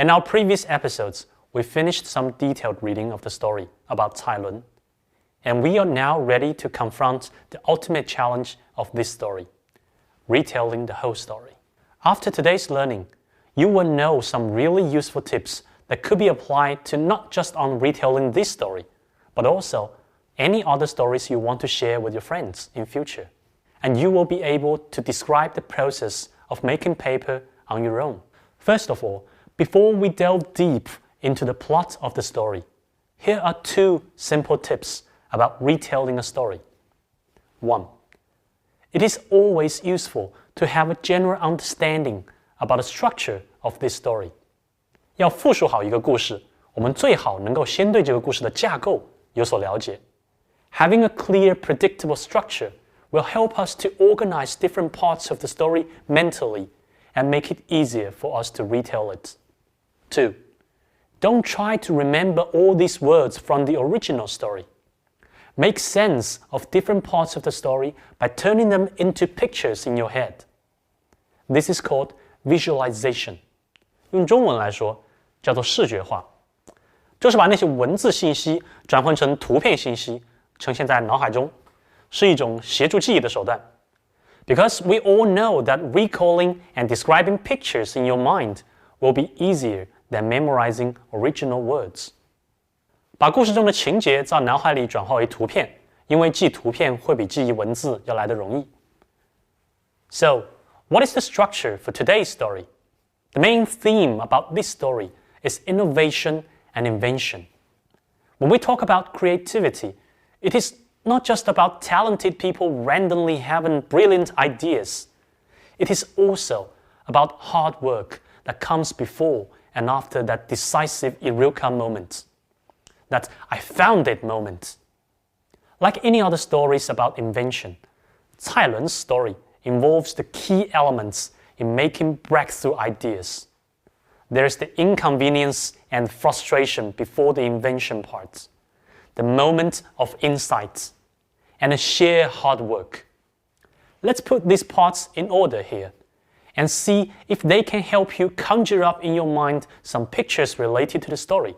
In our previous episodes, we finished some detailed reading of the story about Cai Lun, and we are now ready to confront the ultimate challenge of this story, retelling the whole story. After today's learning, you will know some really useful tips that could be applied to not just on retelling this story, but also any other stories you want to share with your friends in future. And you will be able to describe the process of making paper on your own. First of all, before we delve deep into the plot of the story, here are 2 simple tips about retelling a story. 1. It is always useful to have a general understanding about the structure of this story. 要复述好一个故事，我们最好能够先对这个故事的架构有所了解。Having a clear, predictable structure will help us to organize different parts of the story mentally and make it easier for us to retell it. 2. Don't try to remember all these words from the original story. Make sense of different parts of the story by turning them into pictures in your head. This is called visualization. 用中文来说，叫做视觉化，就是把那些文字信息转换成图片信息，呈现在脑海中，是一种协助记忆的手段。Because we all know that recalling and describing pictures in your mind will be easier than memorizing original words. 把故事中的情节在脑海里转化为图片，因为记图片会比记忆文字要来得容易。So, what is the structure for today's story? The main theme about this story is innovation and invention. When we talk about creativity, it is not just about talented people randomly having brilliant ideas. It is also about hard work that comes before and after that decisive eureka moment. That I found it moment. Like any other stories about invention, Cai Lun's story involves the key elements in making breakthrough ideas. There is the inconvenience and frustration before the invention part, the moment of insight, and a sheer hard work. Let's put these parts in order here and see if they can help you conjure up in your mind some pictures related to the story.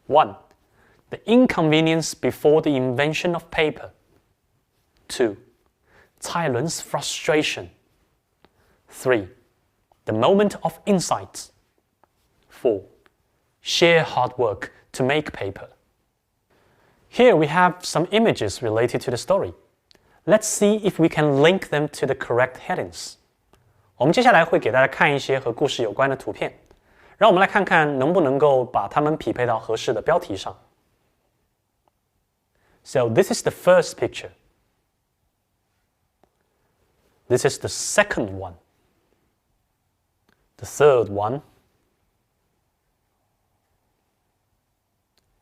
1. The inconvenience before the invention of paper. 2. Cai Lun's frustration. 3. The moment of insight. 4. Sheer hard work to make paper. Here we have some images related to the story. Let's see if we can link them to the correct headings. 我们接下来会给大家看一些和故事有关的图片，让我们来看看能不能够把它们匹配到合适的标题上。So this is the first picture. This is the second one. The third one.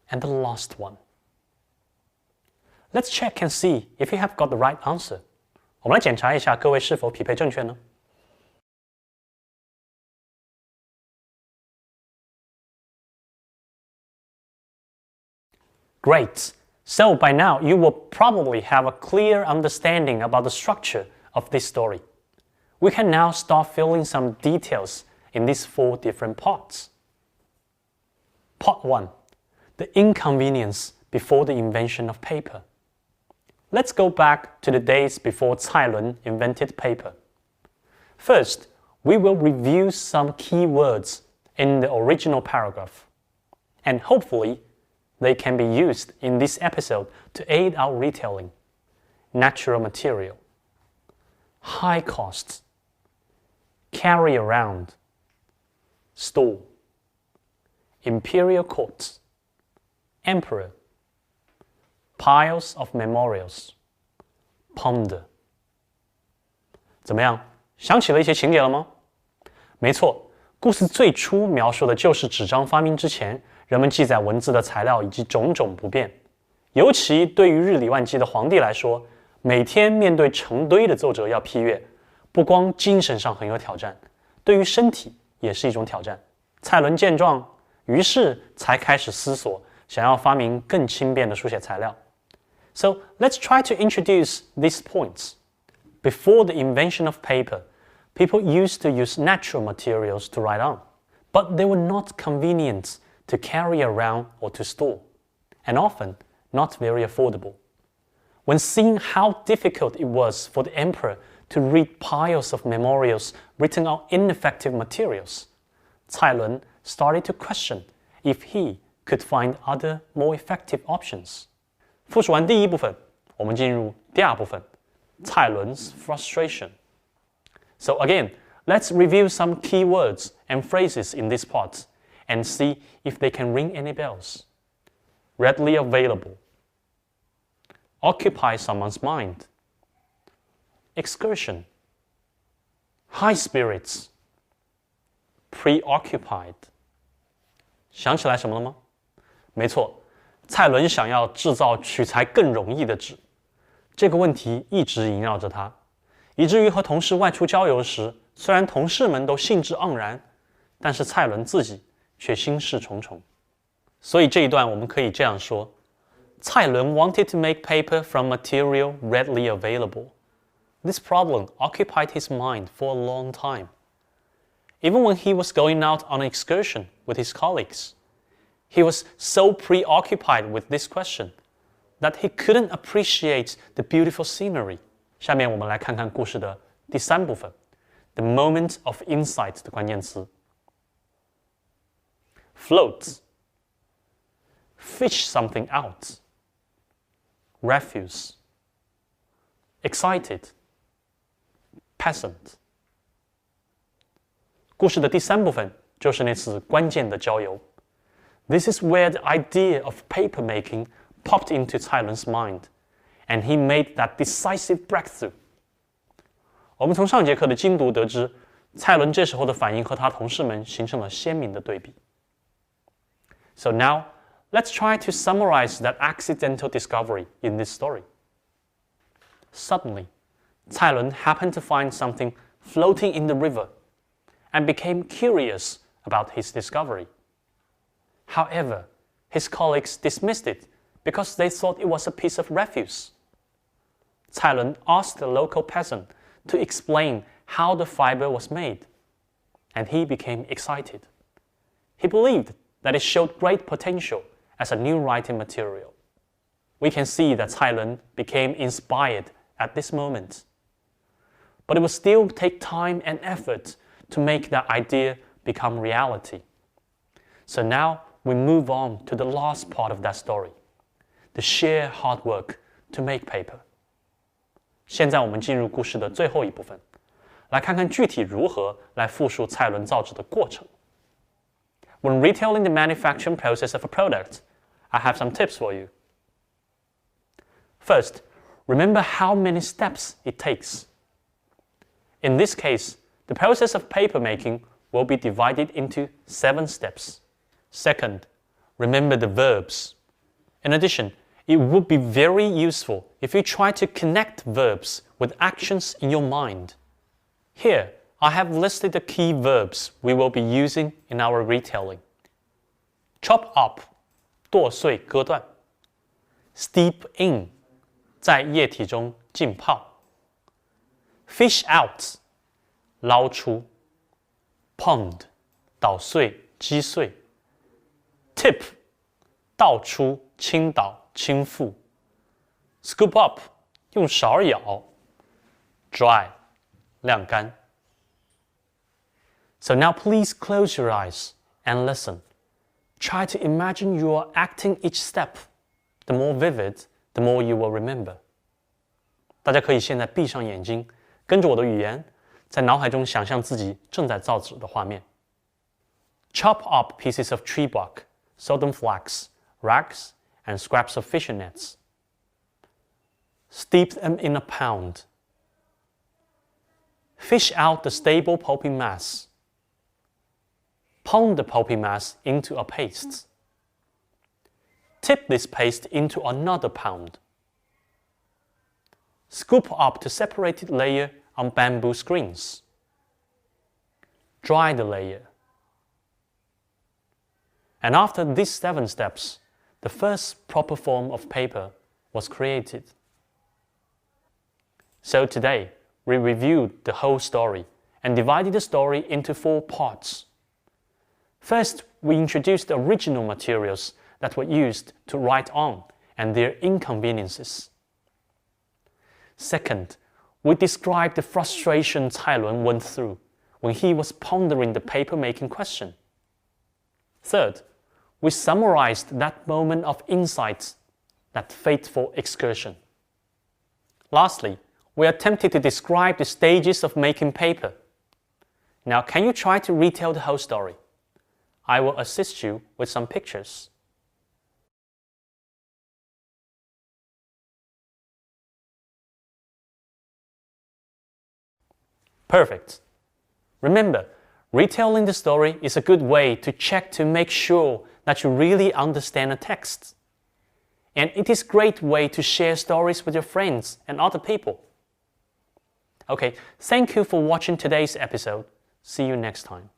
And the last one. Let's check and see if you have got the right answer. 我们来检查一下各位是否匹配正确呢？ Great! So by now you will probably have a clear understanding about the structure of this story. We can now start filling some details in these 4 different parts. Part 1. The inconvenience before the invention of paper. Let's go back to the days before Cai Lun invented paper. First, we will review some key words in the original paragraph, and hopefully they can be used in this episode to aid our retelling. Natural material, high costs, carry around, store, imperial courts, emperor, piles of memorials, ponder. 怎么样？想起了一些情节了吗？没错，故事最初描述的就是纸张发明之前，人们记载文字的材料以及种种不便。尤其对于日理万机的皇帝来说，每天面对成堆的奏折要批阅，不光精神上很有挑战，对于身体也是一种挑战。蔡伦见状，于是才开始思索，想要发明更轻便的书写材料。So let's try to introduce these points. Before the invention of paper, people used to use natural materials to write on. but they were not convenient to carry around or to store, and often not very affordable. When seeing how difficult it was for the emperor to read piles of memorials written on ineffective materials, Cai Lun started to question if he could find other more effective options. 复述完第一部分，我们进入第二部分，蔡伦's frustration. So again, let's review some key words and phrases in this part and see if they can ring any bells. Readily available. Occupy someone's mind. Excursion. High spirits. Preoccupied. 想起来什么了吗？没错，蔡伦想要制造取材更容易的纸，这个问题一直萦绕着他，以至于和同事外出郊游时，虽然同事们都兴致盎然，但是蔡伦自己却心事重重。所以这一段我们可以这样说：蔡伦 wanted to make paper from material readily available. This problem occupied his mind for a long time. Even when he was going out on an excursion with his colleagues, he was so preoccupied with this question that he couldn't appreciate the beautiful scenery. 下面我们来看看故事的第三部分 The moment of insight 的关键词 Float Fish something out Refuse Excited Peasant 故事的第三部分就是那次关键的郊游 This is where the idea of paper making popped into Cai Lun's mind, and he made that decisive breakthrough. 我们从上节课的精读得知，蔡伦这时候的反应和他同事们形成了鲜明的对比。So now, let's try to summarize that accidental discovery in this story. Suddenly, Cai Lun happened to find something floating in the river and became curious about his discovery. However, his colleagues dismissed it because they thought it was a piece of refuse. Cai Lun asked the local peasant to explain how the fiber was made, and he became excited. He believed that it showed great potential as a new writing material. We can see that Cai Lun became inspired at this moment. But it will still take time and effort to make that idea become reality. So now we move on to the last part of that story, the sheer hard work to make paper. 现在我们进入故事的最后一部分，来看看具体如何来复述蔡伦造纸的过程。When retailing the manufacturing process of a product, I have some tips for you. First, remember how many steps it takes. In this case, the process of paper making will be divided into 7 steps. Second, remember the verbs. In addition, it would be very useful if you try to connect verbs with actions in your mind. Here, I have listed the key verbs we will be using in our retelling. Chop up, 剁碎割断 Steep in, 在液体中浸泡 Fish out, 捞出 Pound, 捣碎击碎Tip, 倒出倾倒倾覆 Scoop up, 用勺舀 Dry, 晾干 So now please close your eyes and listen. Try to imagine you are acting each step. The more vivid, the more you will remember. 大家可以现在闭上眼睛，跟着我的语言，在脑海中想象自己正在造纸的画面。Chop up pieces of tree bark, sodden flax, rags, and scraps of fishing nets. Steep them in a pound. Fish out the stable pulpy mass. Pound the pulpy mass into a paste. Tip this paste into another pound. Scoop up the separated layer on bamboo screens. Dry the layer. And after these 7 steps, the first proper form of paper was created. So today, we reviewed the whole story and divided the story into 4 parts. First, we introduced the original materials that were used to write on and their inconveniences. Second, we described the frustration Cai Lun went through when he was pondering the paper-making question. Third, we summarized that moment of insight, that fateful excursion. Lastly, we attempted to describe the stages of making paper. Now, can you try to retell the whole story? I will assist you with some pictures. Perfect. Remember, retelling the story is a good way to check to make sure that you really understand a text. And it is a great way to share stories with your friends and other people. Okay, thank you for watching today's episode. See you next time.